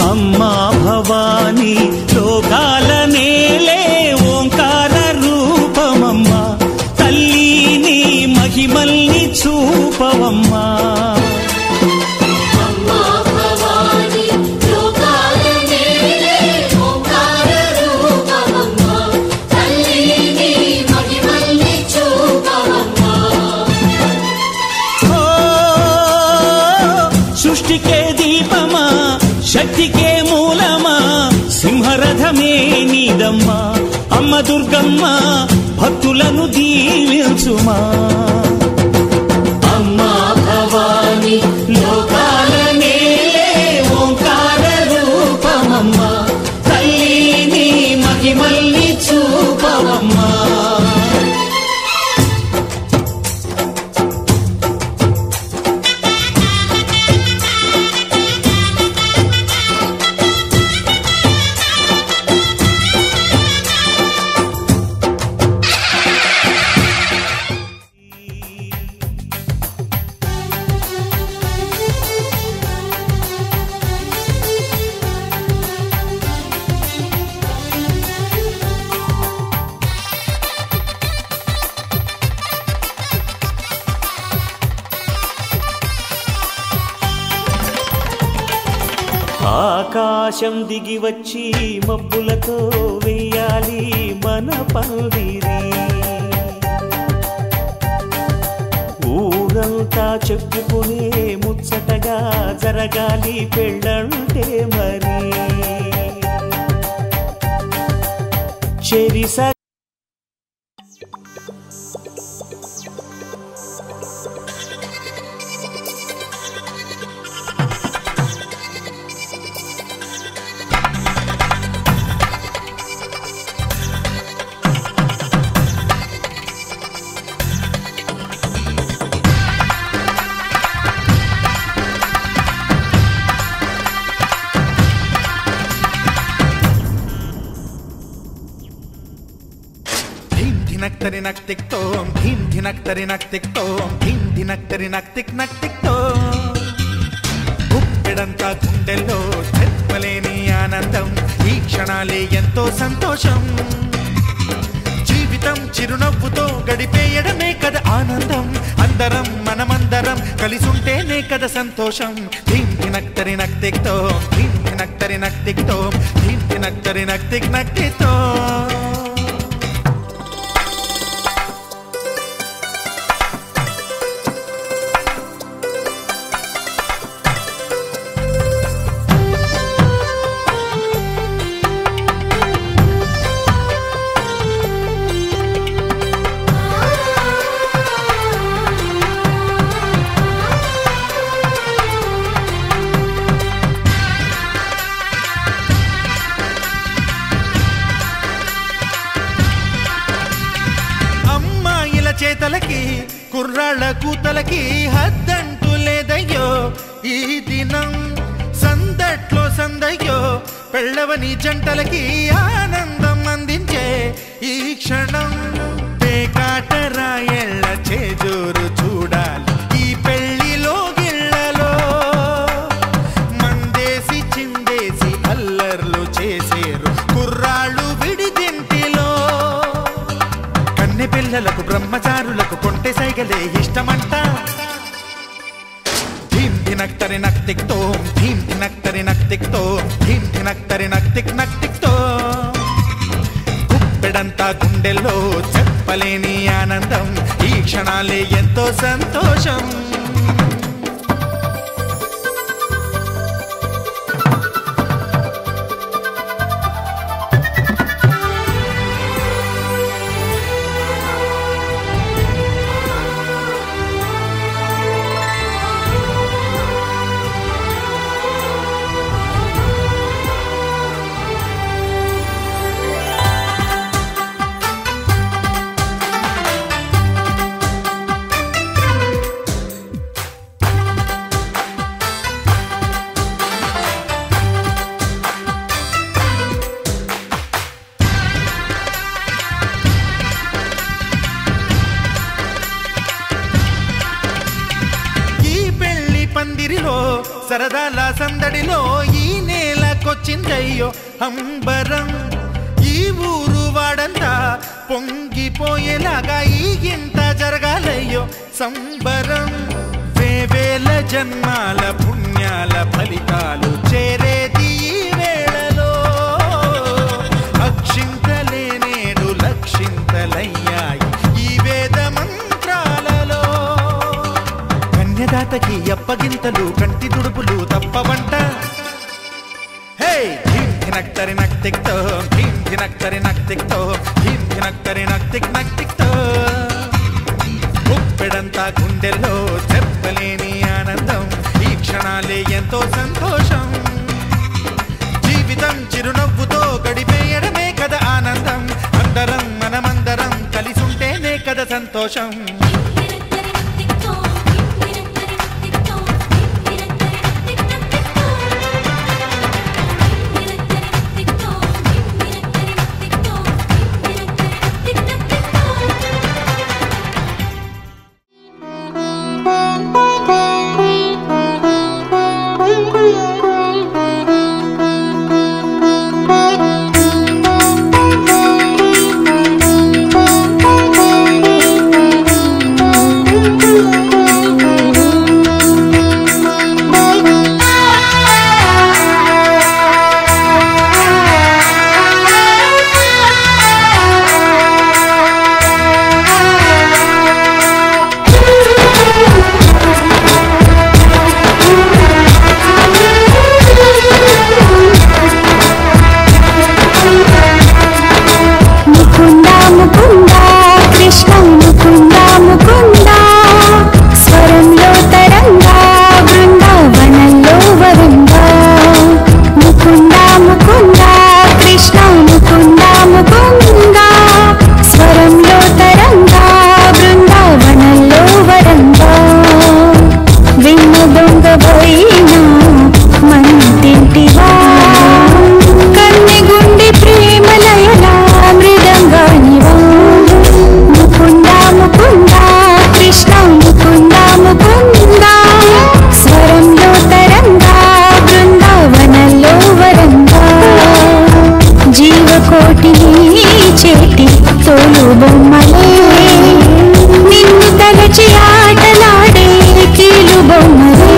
అమ్మా భవానీ లోకాల నేలే ఓంకార రూపమమ్మా తల్లి నీ మహిమల్ని చూపవమ్మా సృష్టికే దీపమా శక్తికే మూలమా సింహరథమే నీదమ్మా అమ్మ దుర్గమ్మ భక్తులను దీవించుమా అమ్మా భవానీ లోకాల నేలే ఓంకార రూపమమ్మా తల్లి నీ మహిమల్ని చూపవమ్మా ఆకాశం దిగి వచ్చి మబ్బులతో వెయ్యాలి మన పందిరి ఊరంతా చెప్పుకునే ముచ్చటగా జరగాలి పెళ్ళంటే మరి చెరిస ధినక్తరి నక్ టిక్ తోం ధీం ధినక్తరి నక్ టిక్ తోం ధీం ధినక్తరి నక్ టిక్ తోం గుప్పెడంతా గుండెల్లో చెప్పలేని ఆనందం ఈ క్షణాలే ఎంతో సంతోషం జీవితం చిరునవ్వుతో గడిపేయడమే కదా ఆనందం అందరం మనమందరం కలిసుంటేనే కదా సంతోషం ధీం ధినక్తరి నక్ టిక్ తోం ధీం ధినక్తరి నక్ టిక్ తోం ధీం ధినక్తరి నక్ టిక్ తోం చేతలకి కుర్రాళ్ళ కూతలకి హద్దంటూ లేదయ్యో ఈ దినం సందట్లో సందయ్యో పెళ్ళవని జంటలకి ఆనందం అందించే ఈ క్షణం పేకాటరాయళ్ళ చేజోరు చూడాలి ఈ పెళ్లిలో గిళ్ళలో మందేసి చిందేసి అల్లర్లు చేసేరు కుర్రాళ్ళు విడిదింటిలో కన్నె పిల్లలకు బ్రహ్మచారులకు కొంటె సైగలే ఇష్టమంట ధీం ధినక్తరి నక్ టిక్ తోం ధీం ధినక్తరి నక్ టిక్ తోం ధీం ధినక్తరి నక్ టిక్ తోం గుప్పెడంతా గుండెల్లో చెప్పలేని ఆనందం ఈ క్షణాలే ఎంతో సంతోషం సిరిలో సరదాల సందడిలో ఈ నేలకొచ్చిందయ్యో అంబరం. ఈ ఊరు వాడంతా పొంగిపోయేలాగా ఈ ఇంత జరగాలయ్యో సంబరం. వేవేల జన్మాల పుణ్యాల ఫలితాలు చేరేది ఈ వేళలో. అక్షింతలే నేడు లక్షింతలయ్యాయి ఈ వేద మంత్రాలలో. కన్యదాతకి అప్పగింతలు కంటి దుడుపులు తప్పవంట. హే ధీం ధినక్తరి నక్తిక్తో ధీం ధినక్తరి నక్తిక్తో ధీం ధినక్తరి నక్తిక్ నక్తిక్తో. గుప్పెడంతా గుండెల్లో చెప్పలేని ఆనందం. ఈ క్షణాలే ఎంతో సంతోషం. జీవితం చిరునవ్వుతో గడిపేయడమే కదా ఆనందం. అందరం మనమందరం కలిసుంటేనే కదా సంతోషం. నిన్ను తలచి ఆటలాడే కీలు బొమ్మలే.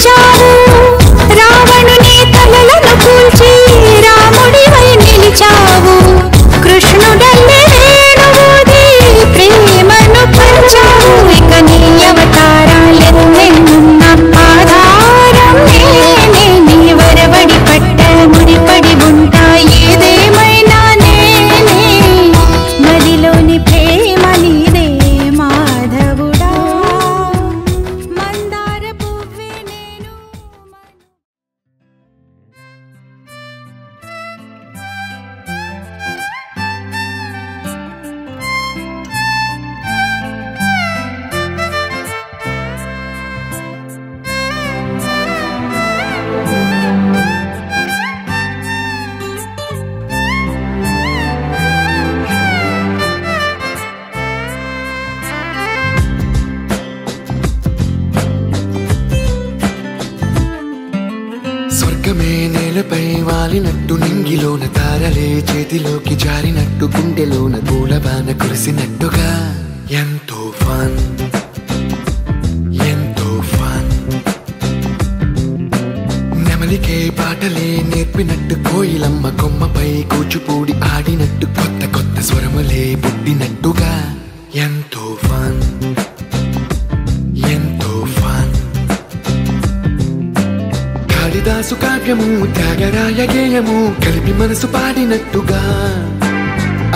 పిలిచావు రావణుని తలలను కూల్చి రాముడివై నిలిచావు కృష్ణుడల్లే వేణువుది ప్రేమను పంచావు ఇక నీ అవతారాలెన్నెన్నున్న ఆధారం నేనే నీ వరవడి పట్ట ముడిపడి ఉంటా ఏదేమైనా నేనే మదిలోని ప్రేమ నీదే మాధవుడా మందార పువ్వే నేను స్వర్గమే నేలపై వాలినట్టు నింగిలోన తారలే చేతిలోకి జారినట్టు గుండెలోన పూలబాన కురిసినట్టుగా ఎంతో ఫన్ ఎంతో ఫన్ నెమలికే పాటలే నేర్పినట్టు కోయిలమ్మ కొమ్మపై కూచిపూడి ఆడినట్టు కొత్త కొత్త స్వరములే పుట్టినట్టుగా ఎంతో ఫన్ ఎంతో ఫన్ కాళిదాసు కావ్యము త్యాగరాయ గేయము కలిపి మనసు పాడినట్టుగా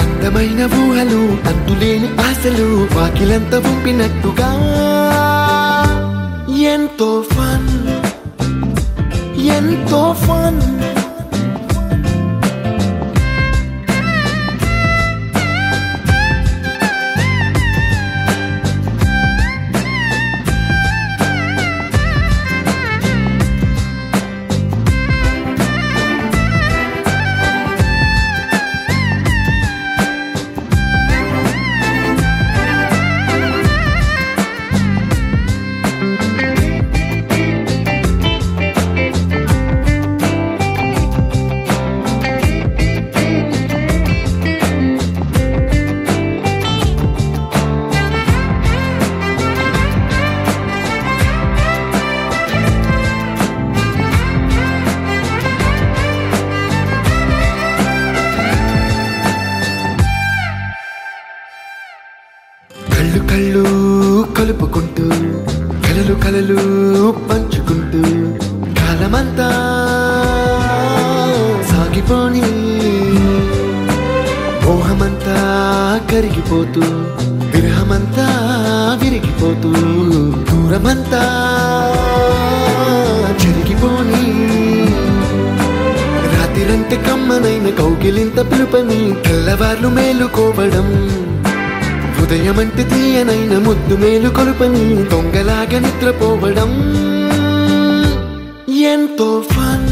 అందమైన ఊహలు అంతులేని ఆశలు వాకిలంత పంపినట్టుగా ఎంతో ఫన్ ఎంతో ఫన్ కళ్ళు కళ్ళు కలుపుకుంటూ కలలు కలలు పంచుకుంటూ కాలమంతా సాగిపోని మోహమంతా కరిగిపోతూ విరహమంతా విరిగిపోతూ దూరమంతా చెరిగిపోని రాత్రిరంటే కమ్మనైన కౌగిలింత పిలుపని తెల్లవార్లు మేలుకోవడం ఉదయమంటే తీయనైన ముద్దు మేలు కొలుపని దొంగలాగా నిద్రపోవడం ఎంతో ఫన్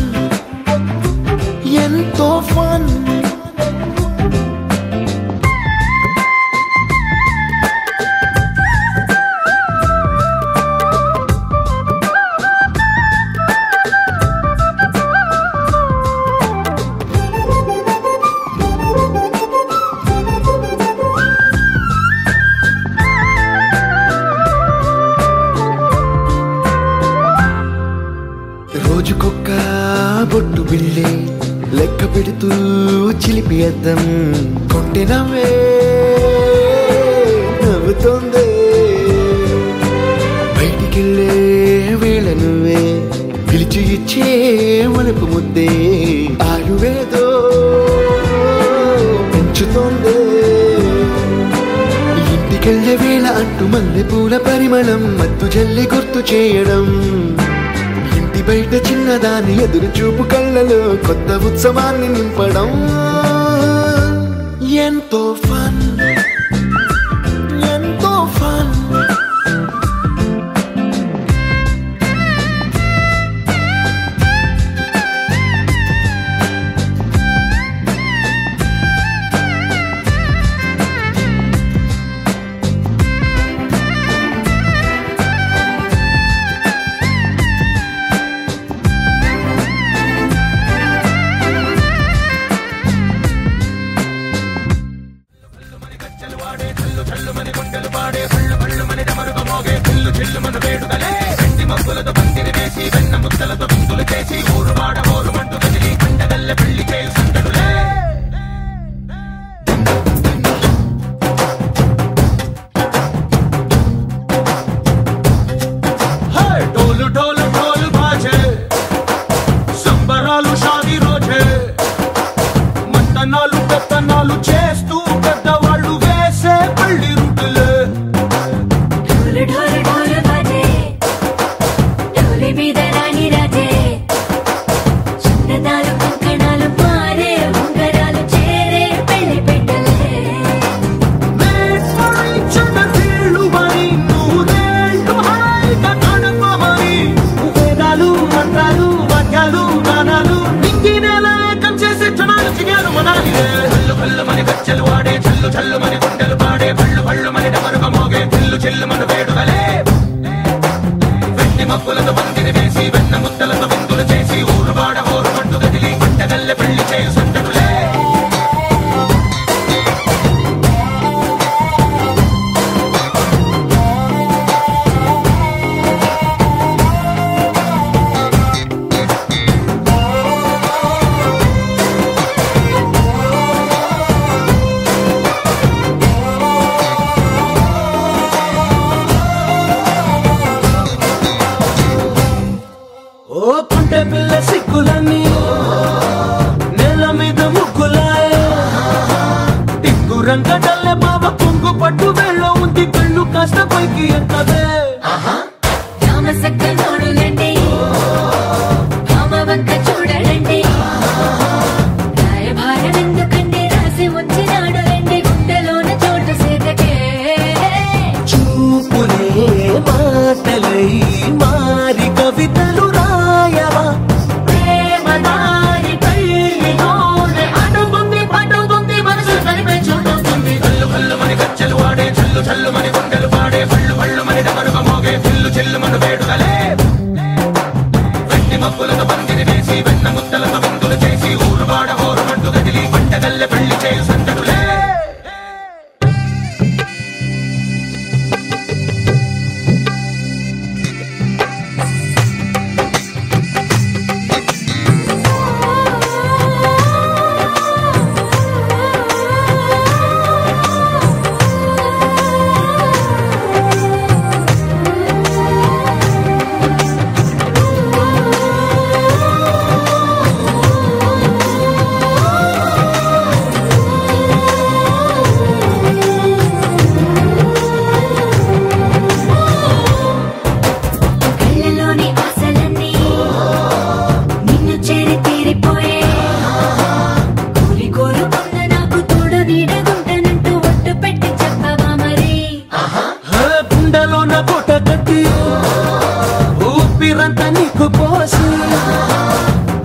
ఎంతో ఫన్ రోజుకొక్క బొట్టు బిళ్ళే లెక్క పెడుతూ చిలిపి అద్దం కొంటె నవ్వే నవ్వుతోందే బయటికెళ్ళే వేళ నువ్వే పిలిచి ఇచ్చే వనపు ముద్దే ఆయువేదో పెంచుతోందే ఇంటికెళ్ళే వేళ అంటూ మల్లె పూల పరిమళం మత్తు జల్లి గుర్తు చేయడం బయట చిన్నదాని ఎదురు చూపు కళ్ళలో కొత్త ఉత్సవాన్ని నింపడం ఎంతో ఫన్ ఎంతో ఫన్ చెల్లు మన వేడుకలే వెండి మబ్బులతో పందిరి వేసి వెన్న ముద్దలతో విందులు చేసి ఊరువాడ ఊరు పట్టు గదిలి పంటగల్లె పెళ్లి చేయు సందడులే పిల్ల సిక్కులని నెల మీద ముగ్గులాయ టిక్కు రంగడల్లె బావ కొంగు పట్టు వెళ్ళ ఉంది కళ్ళు కాస్త పైకి ఎక్కదే చూడండి వంక చూడండి రాయభారం ఎందుకండి రాసి వచ్చినాడు రండి గుండెలోన చోటు సేదకే చూపులే మాటలై మారి కవితలు రాయవా ప్రేమదారి పల్లిలోనే అడుగుంది పడుగుంది మనసు కలిపే చూడుతుంది కల్లు కల్లు మని గజ్జలు వాడే చల్లు చల్లు మని గుండెలు పాడే పళ్ళు పళ్ళు మని డమరుగ మోగే పిల్లు చెల్లు మన వేడుకలే వెండి మబ్బులతో పందిరి వేసి వెన్న ముద్దలతో విందులు చేసి ఊరువాడ ఊరు పట్టు గదిలి పంటగల్లె పెళ్లి చేయు సందడులే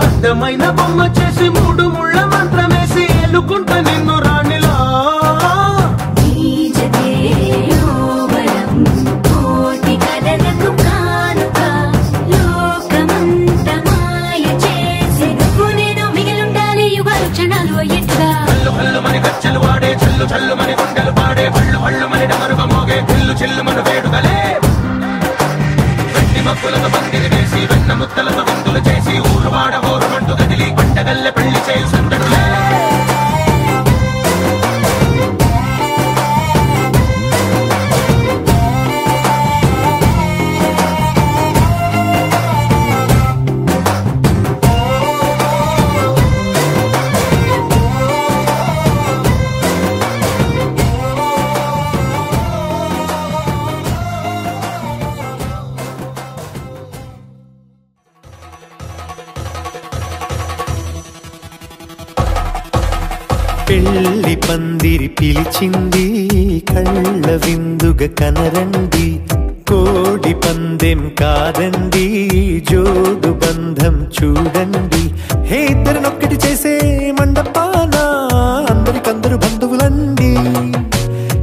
అందమైన బొమ్మ చేసి మూడు ముళ్ళ మంత్రమేసి ఎలుకుంట నిన్ను రాణిలా కోటి కలలకు కానుక లోకమంత మాయ చేసి నువ్వు నేను మిగిలుండాలి యుగాలు క్షణాలు అయ్యేట్టుగా కల్లు కల్లు మని గజ్జలు వాడే చల్లు చల్లు మని గుండెలు పాడే పళ్ళు పళ్ళు మని డమరుగ మోగే పిల్లు చెల్లు మన వేడుకలే వెండి మబ్బులతో పందిరి వేసి వెన్న ముద్దలతో విందులు చేసి ఊరువాడ ఊరు పట్టు గదిలి పంటగల్లె పెళ్లి చేయు సందడులే పెళ్లి పందిరి పిలిచింది కళ్ళ విందుగ కనరండి కోడి పందెం కాదండి జోడు బంధం చూడండి హే ఇద్దరినొక్కటి చేసే మండపాన అందరికందరు బంధువులండి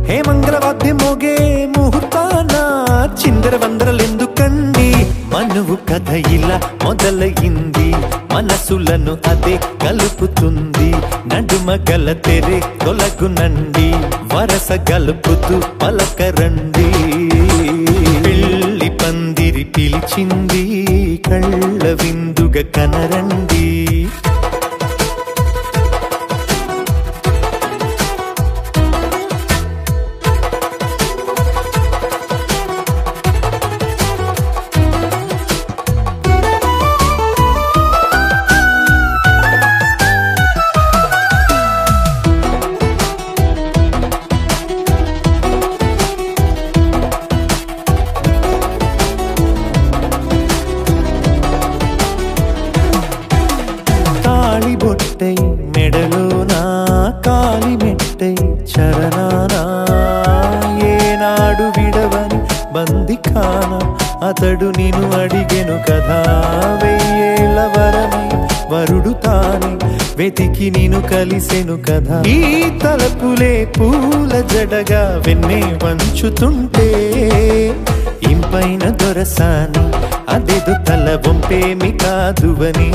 హే మంగళవాద్యం మోగే ముహూర్తాన చిందర వందరలెందుకండి మనువు కథ ఇలా మొదలయింది మనసులను అదే కలుపుతుంది నడుమ గల తెరే తొలగునండి వరస గలుపుతూ పలకరండి పెళ్లి పందిరి పిలిచింది కళ్ళ విందుగ కనరండి మెడలోనా కాలి మెట్టై చరణానా ఏనాడు విడవని బందిఖాన అతడు నిన్ను అడిగెను కదా వెయ్యేళ్ళ వరమై వరుడు తానే వెతికి నేను కలిసెను కదా ఈ తలపులే పూల జడగా వెన్నే వంచుతుంటే ఇంపైన దొరసాని అదేదో తల వంపేమి కాదువని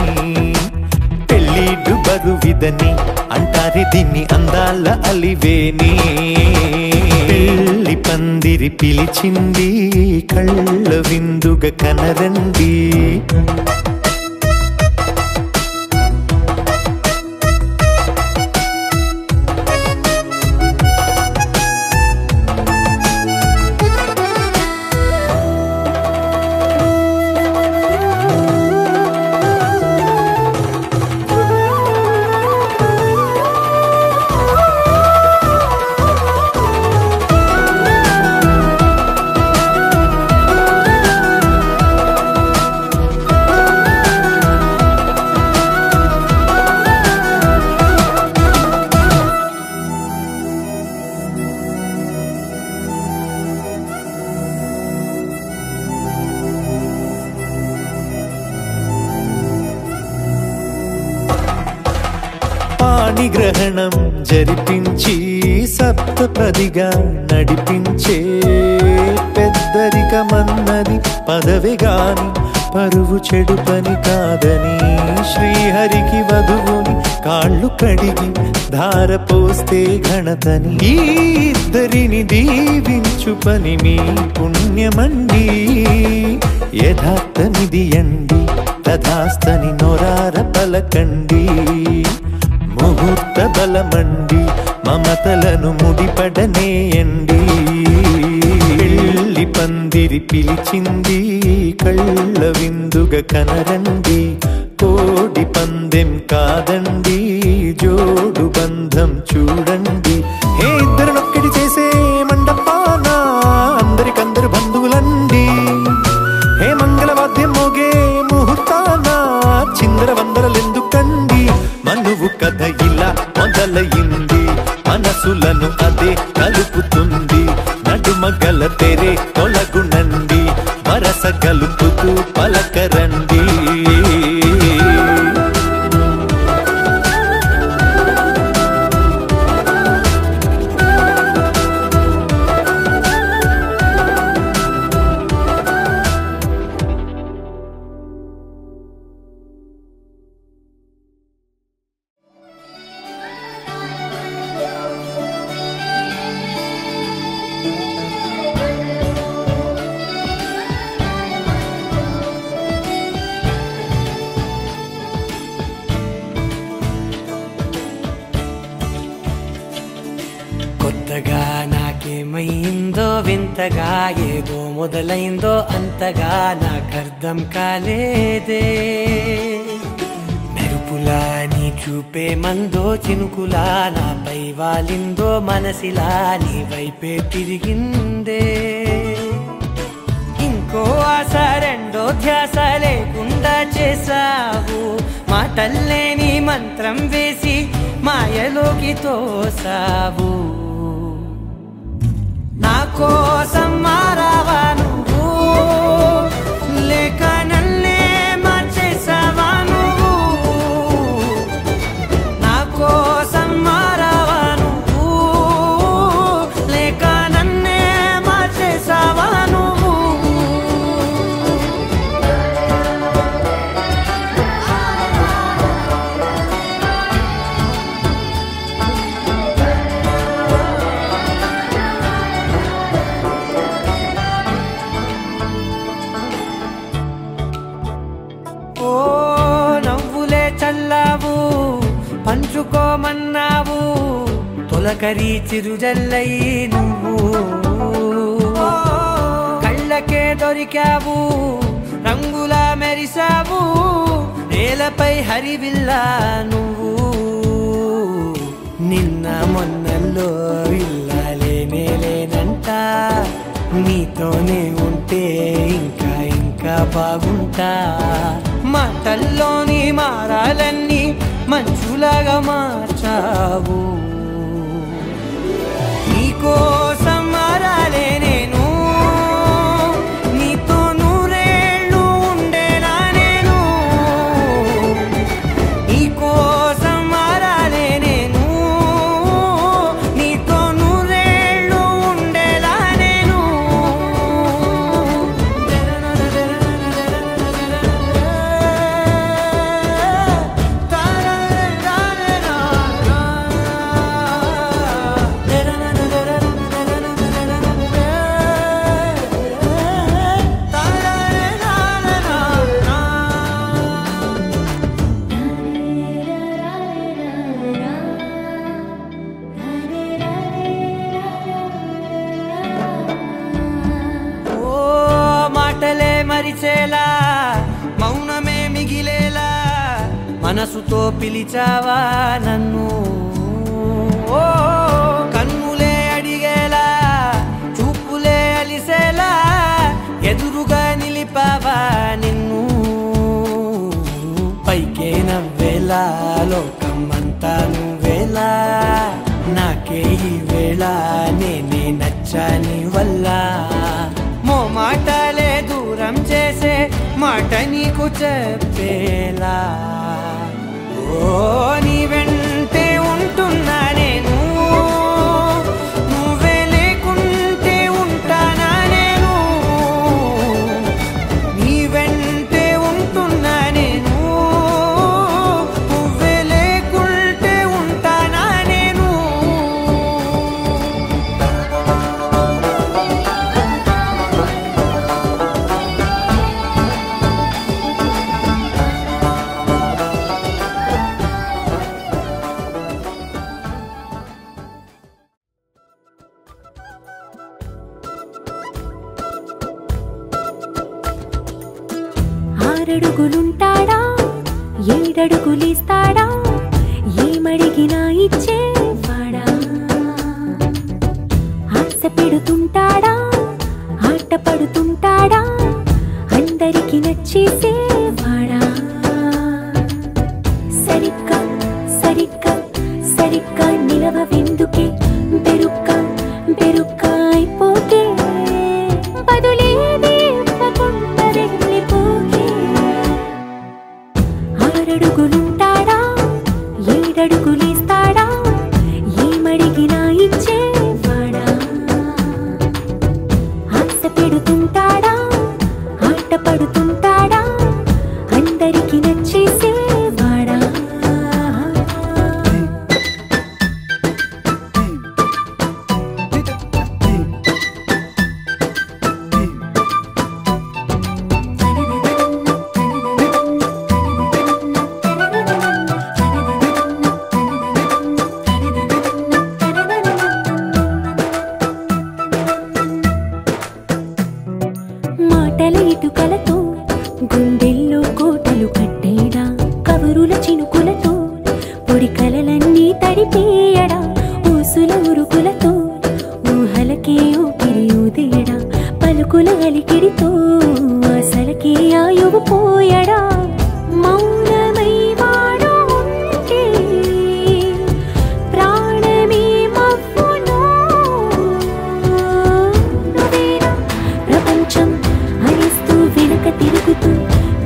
పెళ్ళిడు బరువిదని అంటారే దీన్ని అందాల అలివేని పెళ్ళి పందిరి పిలిచింది కళ్ళ విందుగా కనరండి గ్రహణం జరిపించి సప్తపదిగా నడిపించే పెద్దరికమన్నది పదవి గాని పరువు చెడు పని కాదని శ్రీహరికి వధువుని కాళ్ళు కడిగి ధార పోస్తే ఘనతని ఈ ఇద్దరిని దీవించు పని మీ పుణ్యమండి యథార్థనిది అండి తథాస్తని నొరార పలకండి ముహూర్త బలమండి మమతలను ముడిపడనేయండి పెళ్ళి పందిరి పిలిచింది కళ్ళ విందుగా కనరండి కోడి పందెం కాదండి జోడు బంధం చూడండి హే ఇద్దరినొక్కటి చేసే మండపాన అందరికందరు బంధువులండి హే మంగళవాద్యం మోగే ముహూర్తాన చిందర వందరలెందుకండి మనువు కథ ఇలా మొదలయింది మనసులను అదే కలుపుతుంది నడుమగల తెరే తొలగునండి వరస కలుపుతూ పలకరండి నాకేమైందో వింతగా ఏదో మొదలైందో అంతగా నాకర్థం కాలేదే మెరుపులా నీ చూపే మందో చినుకులా నాపై వాలిందో మనసిలా నీ వైపే తిరిగిందే ఇంకో ఆశ రెండో ధ్యాస లేకుండా చేసావు మాటల్లే నీ మంత్రం వేసి మాయలోకి తోసావు నా కోసం మారావా నువ్వు లేక నన్నే మార్చేసావా నువ్వు నా కోసం మారావా నువ్వు లేక నన్నే మార్చేసావా నువ్వు చల్లావు పంచుకోమన్నావు తొలకరి చిరుజల్లై నువ్వు కళ్ళకే దొరికావు రంగులా మెరిసావు నేలపై హరివిల్లా నువ్వు నిన్న మొన్నల్లో ఇల్లాలేనే లేనంట నీతోనే ఉంటే ఇంకా ఇంకా బాగుంటా మాటల్లోని మారాలన్నీ మంచులాగా మార్చావు నీకోసం మారాలే నేను నీతో నూరేళ్ళు ఉండేలా నేను నీకోసం మనసుతో పిలిచావా నన్ను ఓ కన్నులే అడిగేలా చూపులే అలిసేలా ఎదురుగా నిలిపావా నిన్ను పైకే నవ్వేలా లోకమంతా నువ్వేలా నాకే ఈ వేళ నేనే నచ్చాని వల్ల మో మాటలే దూరం చేసే మాట నీకు చెప్పేలా ఓ నీ వెంటే ఉంటున్నా నేను నువ్వే లేకుంటే ఉంటానా నేను నీ వెంటే ఉంటున్నా నేను నువ్వే లేకుంటే ఉంటానా నేను ఆరడుగులుంటాడా ఏడడుగులిస్తాడా ఏమడిగినా ఇచ్చేవాడా ఆశ పెడుతుంటాడా ఆట పడుతుంటాడా అందరికి నచ్చేసేవాడా సరిగ్గా సరిగ్గా సరిగ్గా నిలవెందుకే బెరుక్క బెరుక్క అయిపోకే బదులేది ఇవ్వకుండా వెళ్ళిపోకే ఆరడుగులుంటాడా ఏడడుగులిస్తాడా ఏమడిగినా ఇచ్చేవాడా ఆశ పెడుతుంటాడా ఆట పడుతుంటాడా అందరికి నచ్చేసేవాడా మాటల ఇటుకలతో గుండెల్లో కోటలు కట్టేడా కబురుల చినుకులతో పొడి కలలన్నీ తడిపేయడా ఊసుల ఉరుకులతో ఊహలకే ఊపిరి ఊదేయడా పలుకుల అలికిడితో అసలకే ఆయువు పోయడా మౌనమై వాడు ఉంటే ప్రాణమే మవ్వును నువ్వేనా ప్రపంచం అరిస్తూ వెనుక తిరుగుతూ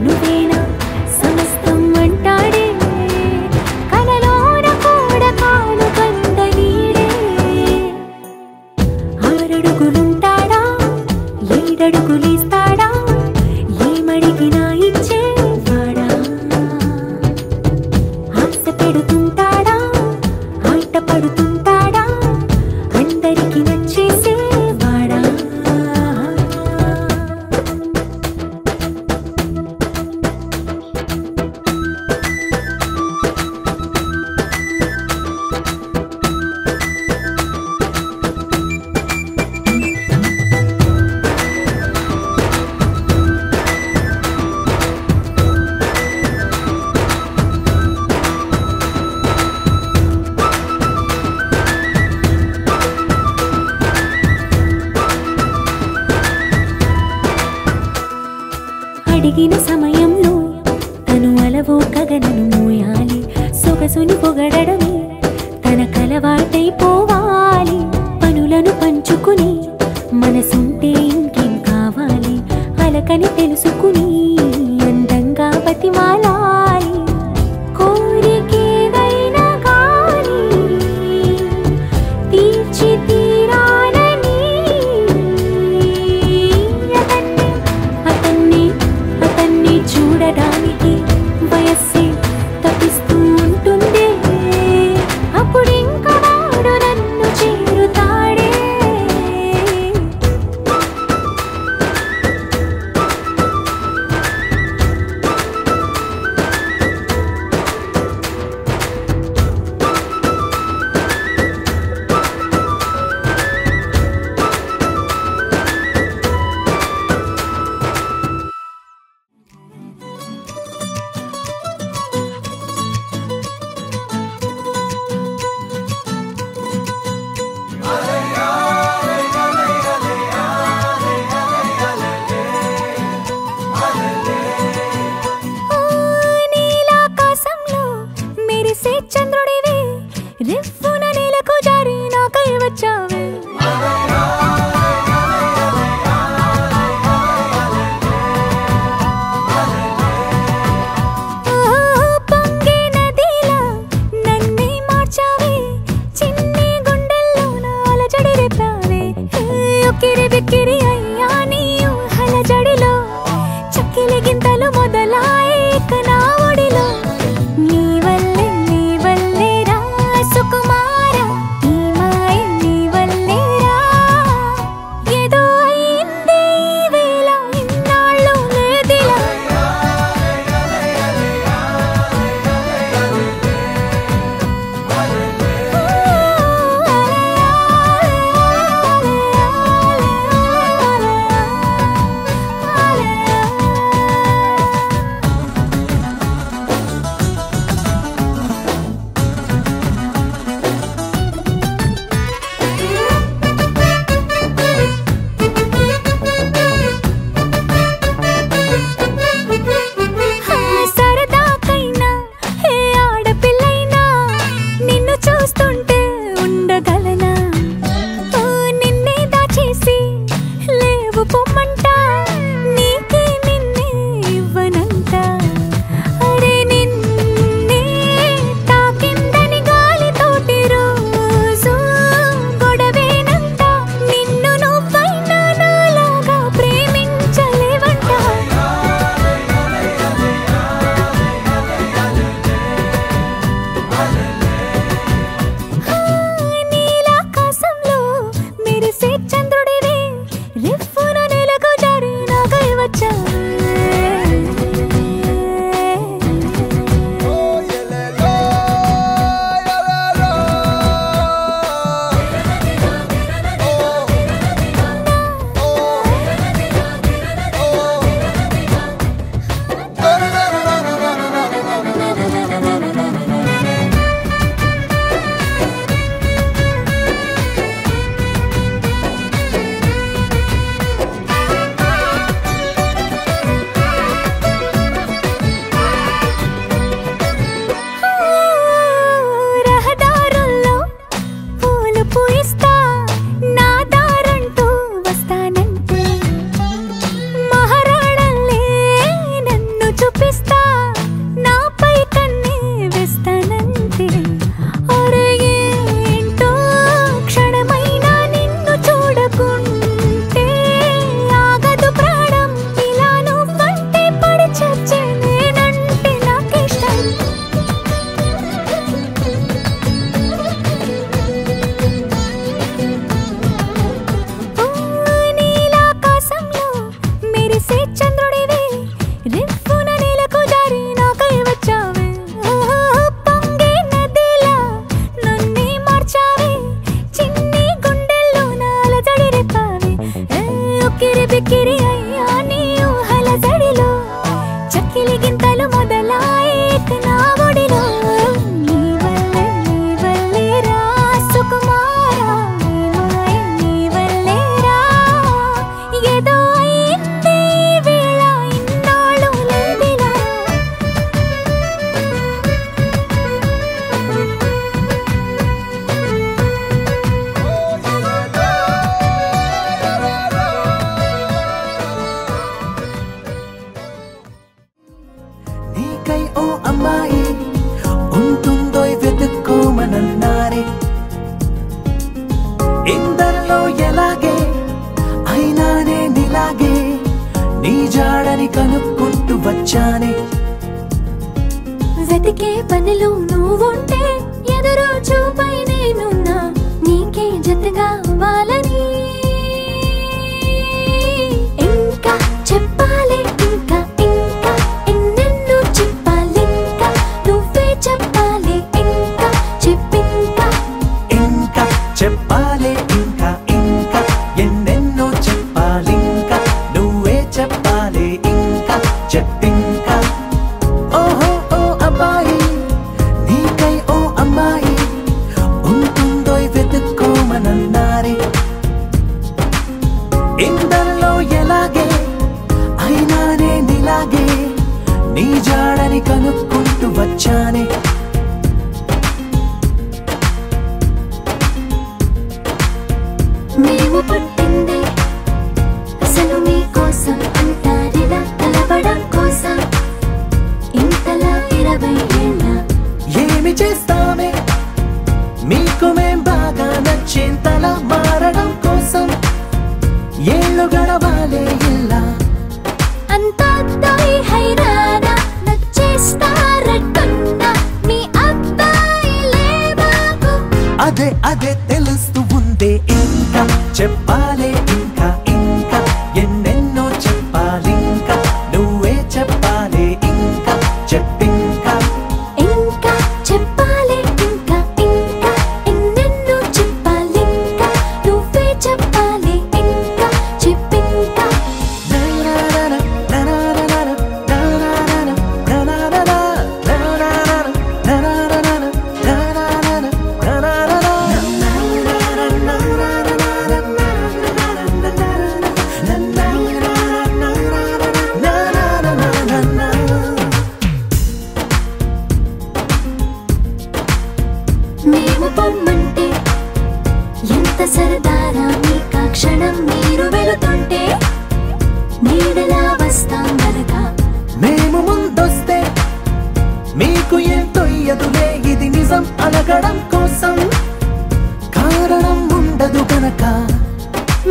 నువ్వేనా సమస్తం అంటాడే కలలోన కూడా కాను కంద నీడే ఆరడుగులుంటాడా ఏడడుగులిస్తాడా ఏమడిగినా ఇచ్చేవాడా ఆశ పెడుతుంటాడా ఆట పడుతుంటాడా అందరికి నచ్చేసేవాడా అడిగిన సమయంలో తను అలవో గగనను మోయాలి సొగసుని పొగడమే తనకలవాటైపోవాలి పనులను పంచుకుని మనసుంటే ఇంకేం కావాలి అలకని తెలుసుకుని అందంగా బతిమాలాలి కోరికేదైనా కానీ తీర్చి తీరాలని అతన్ని చూడడానికి వయస్సే తప్పిస్తూ ఉంటుంది అప్పుడింకా వాడు నన్ను చేరుతాడే అమ్మాయి ఉంటుందో వెతుక్కోమనన్నారే ఇందరిలో ఎలాగే అయినా నేనిలాగే నీ జాడని కనుక్కుంటూ వచ్చానే వెతికే పనిలో నువ్వుంటే ఎదురు చూపై నేనున్నా నీకే జతగా అవ్వాలని ఇంకా చెప్పాలి ఇంకా ఇంకా ఎన్నెన్నో చెప్పాలి ఇంకా నువ్వే చెప్పాలి ఇంకా చెప్పింకా ఇంకా చెప్పాలి ఇంకా ఇంకా ఎన్నెన్నో చెప్పాలి ఇంకా నువ్వే చెప్పాలి ఇంకా చెప్పింకా ఓహో ఓ అబ్బాయి నీకై ఓ అమ్మాయి ఉంటుందో వెతుక్కోమనన్నారే ఇందరిలో ఎలాగే అయినా నేనిలాగే నీ జాడని కనుక్కుంటూ వచ్చానే మేము పుట్టిందే అసలు నీ కోసం అంటారిలా కలవడం కోసం ఇంతలా 20 ఏళ్ళ ఏమి చేస్తామే మీకు మేం బాగా నచ్చేంతలా మారడం కోసం ఏళ్ళు గడవాలే ఇలా అంతా దోయి హైరానా నచ్చేస్తారట్టున్నా మీ అబ్బాయిలే బాబు అదే అదే తెలుస్తూ ఉందే ఇంకా చెప్పాలే ఇంకా ఇంకా ఎన్నెన్నో చెప్పాలి ఇంకా నువ్వే చెప్పాలి ఇంకా చెప్పింకా ఇంకా చెప్పాలి ఇంకా ఇంకా ఎన్నెన్నో చెప్పాలి ఇంకా నువ్వే చెప్పాలి ఇంకా చెప్పింకా మేము పొమ్మంటే ఎంత సరదారా మీకా క్షణం మీరు వెళుతుంటే నీడలా వస్తాం గనక మేము ముందొస్తే మీకు ఏం తొయ్యదులే ఇది నిజం అలగడం కోసం కారణం ఉండదు గనక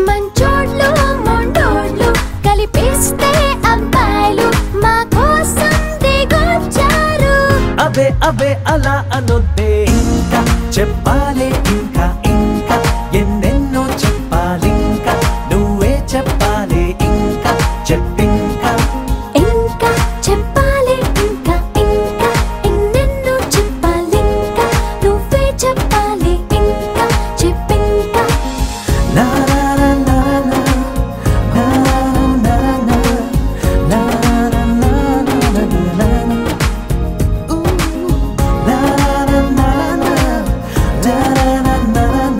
మంచోడ్లు మొండోడ్లు కలిపిస్తే అబ్బాయిలు మా కోసం దిగొచ్చారు అవే అవే అలా అనొద్దే ఇంకా చెప్పాలి ఇంకా ఇంకా ఎన్నెన్నో చెప్పాలి ఇంకా నువ్వే చెప్పాలి ఇంకా చెప్పింకా ఇంకా చెప్పాలి ఇంకా ఇంకా ఎన్నెన్నో చెప్పాలి ఇంకా నువ్వే చెప్పాలి ఇంకా చెప్పింకా నా నా నా నా నా నా నా నా నా నా నా ఊ నా నా నా నా నా నా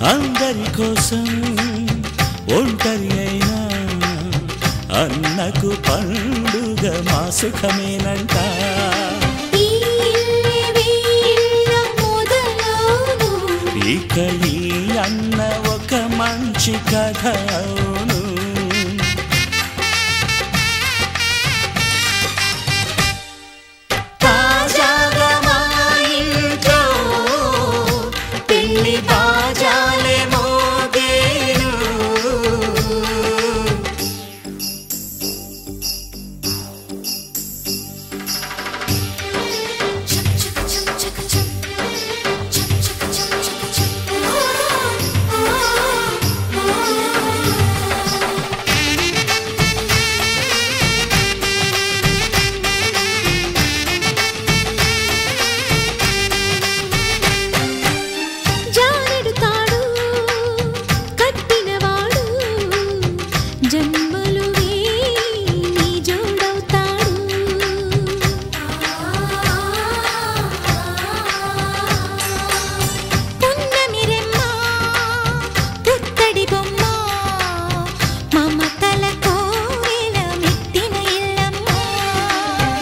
అందరి కోసం ఒంటరి అయినా అన్నకు పండుగ మా సుఖమేనంట. ఇక ఈ అన్న ఒక మంచి కథ అవును. తాజాగా మా ఇంట్లో పెళ్లి బాజాలే మోగేను.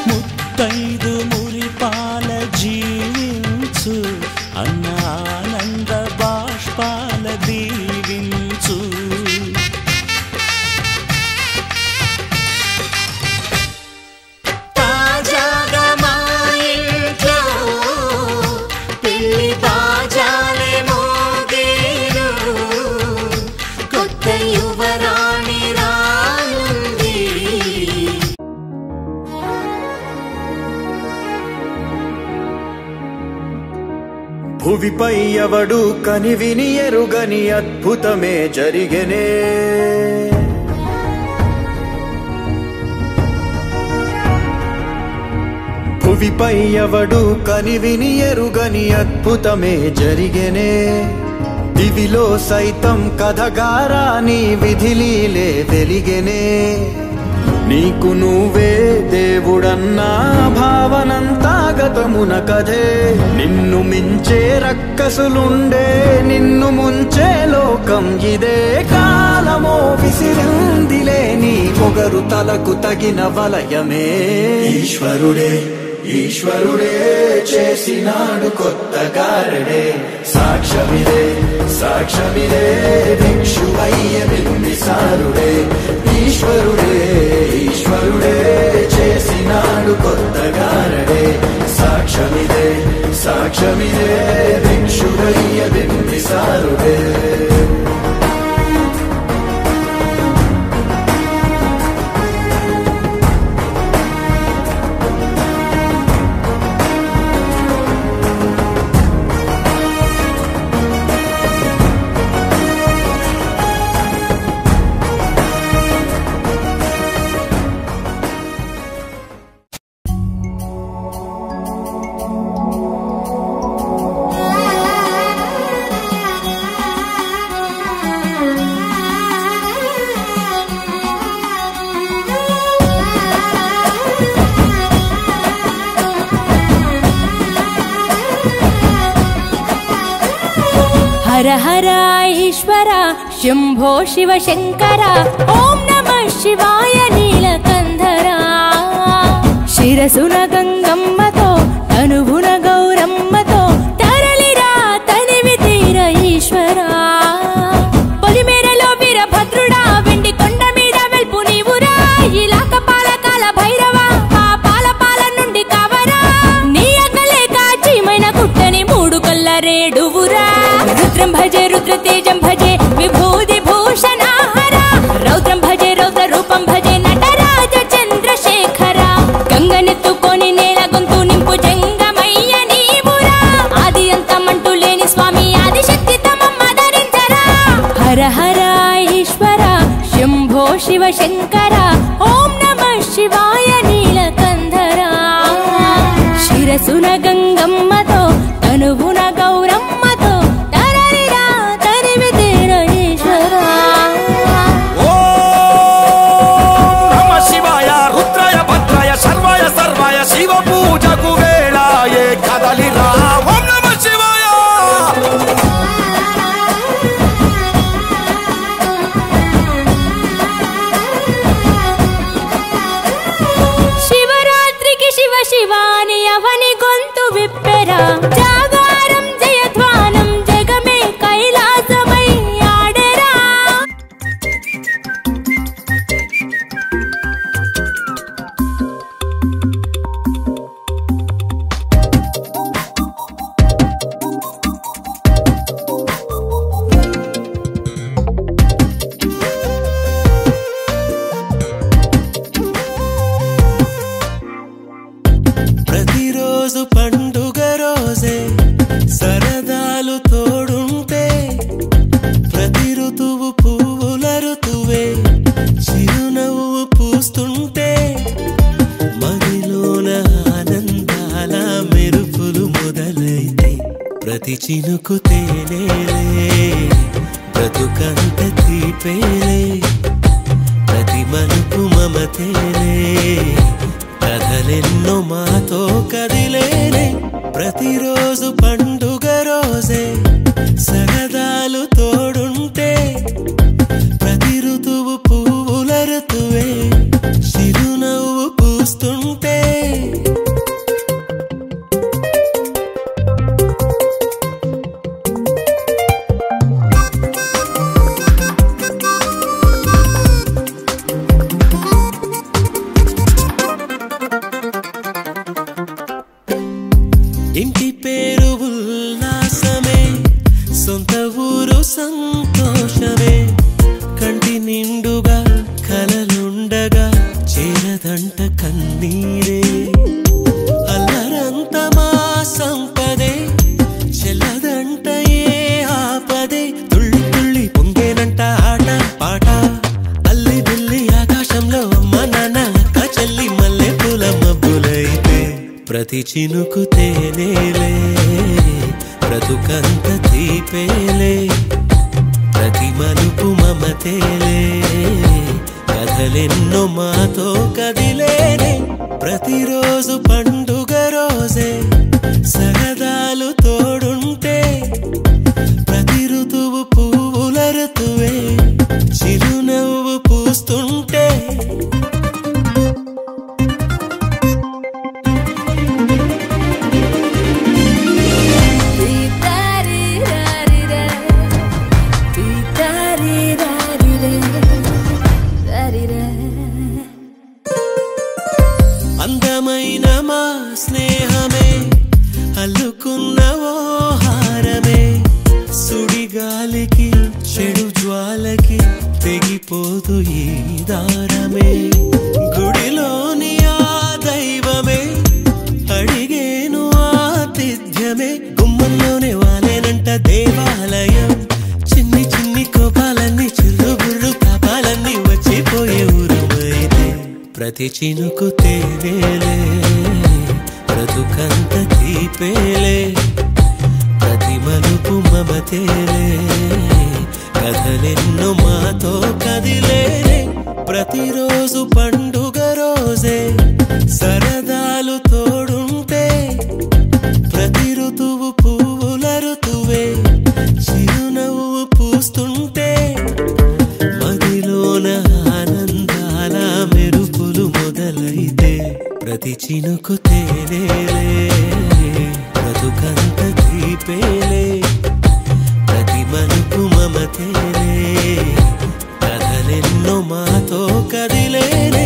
ముత్తైదు మురిపాల జీవించు అన్న ఆనంద బాష్పాల దీవించు. తాజాగా మా ఇంట్లో పెళ్లి బాజాలే మోగేను. కొత్త యువరాణి రానుంది. భువిపై ఎవడు కనివిని ఎరుగని అద్భుతమే జరిగెనే. భువిపై ఎవడు కనివిని ఎరుగని అద్భుతమే జరిగెనే. దివిలో సైతం కథగారా నీ విధిలీలే వెలిగెనే. నీకు నువ్వే దేవుడన్నా భావనంతా గతమున కదే. నిన్ను మించే రక్కసులుండే నిన్ను ముంచే లోకం ఇదే. కాలమో విసిరిందిలే నీ పొగరు తలకు తగిన వలయమే. ఈశ్వరుడే ఈశ్వరుడే చేసినాడు కొత్త గారడే. సాక్ష్యమిదే సాక్ష్యమిదే భిక్షువయ్య బింబిసారుడే. ఈశ్వరుడే ఈశ్వరుడే చేసినాడు కొత్త గారడే. సాక్ష్యమిదే సాక్ష్యమిదే భిక్షువయ్య బింబిసారుడే. హర హర ఈశ్వర శంభో శివ శంకర ఓం నమః శివాయ నీలకంధర. శిరసున గంగమ్మతో తనువున గౌరమ్మతో తరలిరా తనివి తీర ఈశ్వర. పొలిమేరలో వీరభద్రుడా వెండి కొండ మీద వెల్పు నీవురా. ఇలాక పాలకాల భైరవ పాపాల పాల నుండి కవరా. నీ అగలే కాచిమైన కుట్టని మూడు కల్ల రేడువురా. రుద్రం భజే రుద్ర తేజం భజే విభూది భూషణ హర. రౌద్రం భజే రౌద్ర రూపం భజే నటరాజ చంద్రశేఖర. గంగనెత్తుకొని నేల గొంతు నింపు జంగమయ్య నీవురా. ఆది అంతమంటూ లేని స్వామి ఆదిశక్తి తమమ్మ ధరించరా. హర హర ఈశ్వర శంభో శివ శంకర ఓం నమః శివాయ నీలకంధర. శిరసున గంగమ్మతో తనువున గౌరమ్మతో తరలిరా తరివి తీర ఈశ్వర. నమ శివాయ రుద్రాయ భద్రాయ సర్వాయ సర్వాయ శివ పూజకు వేళాయే కదలిరా. ఓం నమ శివాయ. చినుకు తేనేలే బ్రతుకంత తీపేలే ప్రతి మలుపు మమతేలే కథలెన్నో మాతో కదిలేనే ప్రతిరోజు పండుగ రోజే సరదాలు తోడుంటే ప్రతి ఋతువు పువ్వుల ఋతువే చిరునవ్వు పూస్తుంటే ఇంటి పేరు ఉల్లాసమే సొంత ఊరు సంతోషమే కంటి నిండుగా కలలుండగా చేరదంట కన్నీరే అల్లరంత మా సంపదే చెల్లదంట ఏ ఆపదే తుళ్ళి తుళ్ళి పొంగేనంట ఆట పాట అల్లి బిల్లి ఆకాశంలో అమ్మ నాన్న అక్క చెల్లి మల్లె పూల మబ్బులైతే ప్రతి చినుకు తేనేలే బ్రతుకంత తీపేలే ప్రతి మలుపు మమతేలే కథలెన్నో మాతో కదిలేనే ప్రతిరోజు పండుగ రోజే సరదాలు తోడుంటే ప్రతి ఋతువు పువ్వుల ఋతువే చిరునవ్వు పూస్తుంటే అందమైన మా స్నేహమే అల్లుకున్న ఓ హారమే సుడిగాలికి చెడు జ్వాలకి తెగిపోదు ఈ దారమే గుడిలోని ఆ దైవమే అడిగేను ఆతిథ్యమే గుమ్మంలోనే వాలేనంట దేవాలయం చిన్ని చిన్ని కోపాలన్నీ చిల్లు బుర్రు తాపాలన్నీ వచ్చిపోయే ఊరుమైతే ప్రతి చినుకు తేనేలే బ్రతుకంత తీపేలే ప్రతి మలుపు మమతేలే కథలెన్నో మాతో కదిలేనే ప్రతిరోజు పండుగ రోజే సరదాలు తోడుంటే ప్రతి ఋతువు పువ్వుల ఋతువే చిరునవ్వు పూస్తుంటే మదిలోన ఆనందాల మెరుపులు మొదలైతే ప్రతి చినుకు తేనేలే బ్రతుకంత తీపేలే ప్రతి మలుపు మమతేలే కథలెన్నో మాతో కదిలేనే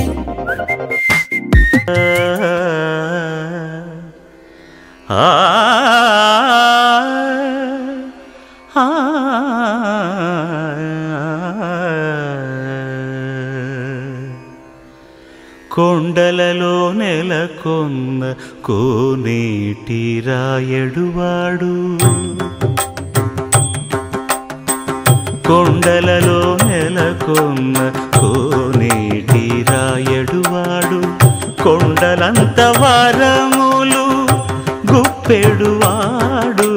కొండలలో నెలకొన్న కోనేటి రాయడువాడు కొండలలో నెలకొన్న కోనేటి రాయడువాడు కొండలంత వారములు గుప్పెడువాడు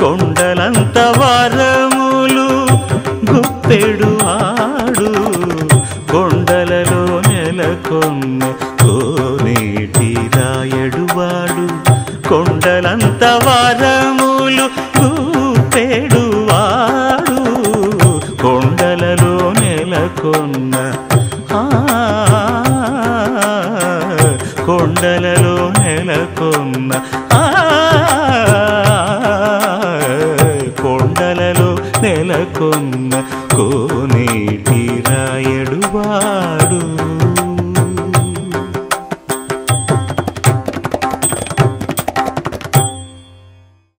కొండలంత వారములు గుప్పెడువాడు కొండలలో నెలకొన్న కోనేటి రాయడువాడు కొండలంత వారములు గుప్పెడువాడు కొండలలో నెలకొన్న కొండలలో నెలకొన్న కొండలలో నెలకొన్న కోనేటి రాయడువాడు